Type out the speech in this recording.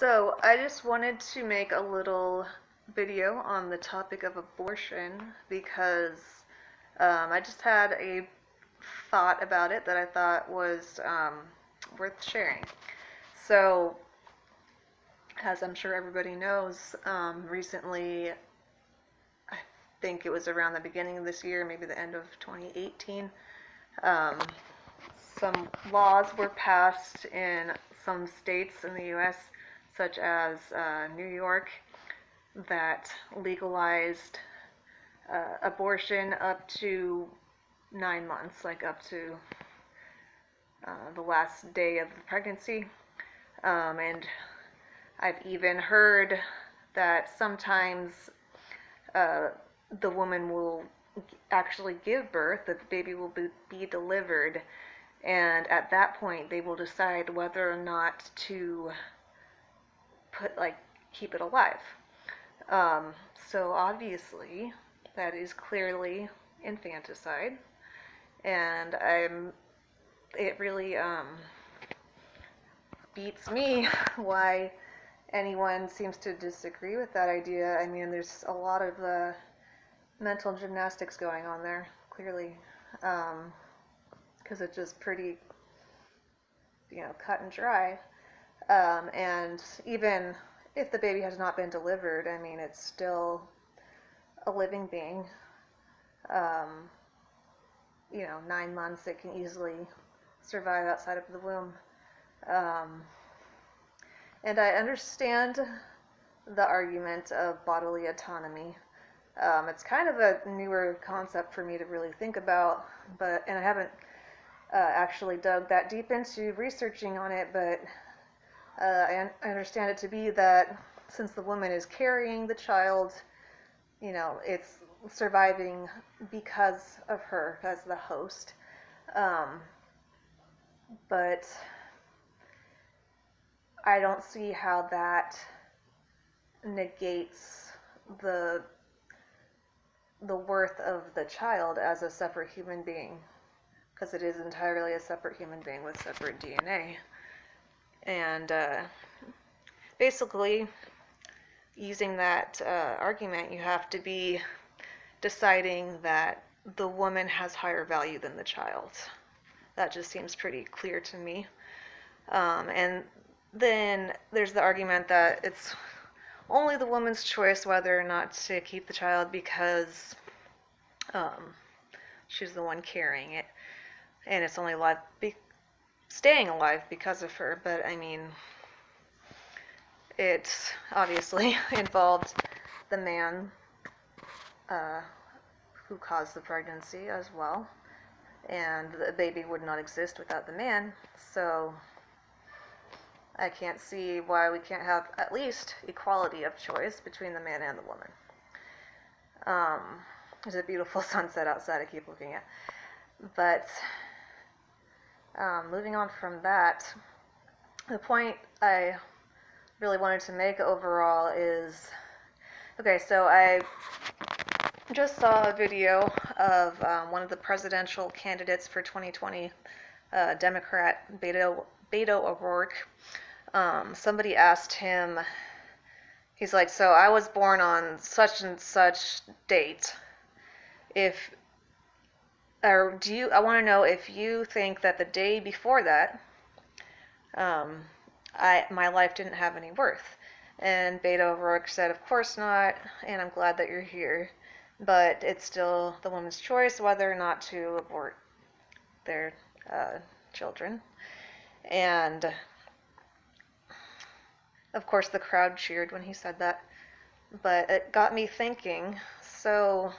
So, I just wanted to make a little video on the topic of abortion because I just had a thought about it that I thought was worth sharing. So, as I'm sure everybody knows, recently, I think it was around the beginning of this year, maybe the end of 2018, um, some laws were passed in some states in the U.S., such as New York, that legalized abortion up to 9 months, like up to the last day of the pregnancy. And I've even heard that sometimes the woman will actually give birth, that the baby will be delivered, and at that point they will decide whether or not to keep it alive. So obviously that is clearly infanticide, and it really beats me why anyone seems to disagree with that idea. I mean, there's a lot of mental gymnastics going on there, clearly, because it's just pretty, cut and dry. And even if the baby has not been delivered, I mean, it's still a living being. 9 months, it can easily survive outside of the womb. And I understand the argument of bodily autonomy. It's kind of a newer concept for me to really think about, and I haven't actually dug that deep into researching on it, but I understand it to be that since the woman is carrying the child, it's surviving because of her as the host. But I don't see how that negates the worth of the child as a separate human being, because it is entirely a separate human being with separate DNA. And basically, using that argument, you have to be deciding that the woman has higher value than the child. That just seems pretty clear to me. And then there's the argument that it's only the woman's choice whether or not to keep the child because she's the one carrying it, and it's only staying alive because of her. But I mean, it obviously involved the man who caused the pregnancy as well, and the baby would not exist without the man. So I can't see why we can't have at least equality of choice between the man and the woman. There's a beautiful sunset outside I keep looking at. But moving on from that, the point I really wanted to make overall is, okay, so I just saw a video of one of the presidential candidates for 2020, Democrat Beto O'Rourke. Somebody asked him, he's like, so I was born on such and such date. I want to know if you think that the day before that, my life didn't have any worth. And Beto O'Rourke said, of course not, and I'm glad that you're here, but it's still the woman's choice whether or not to abort their children. And of course the crowd cheered when he said that, but it got me thinking, so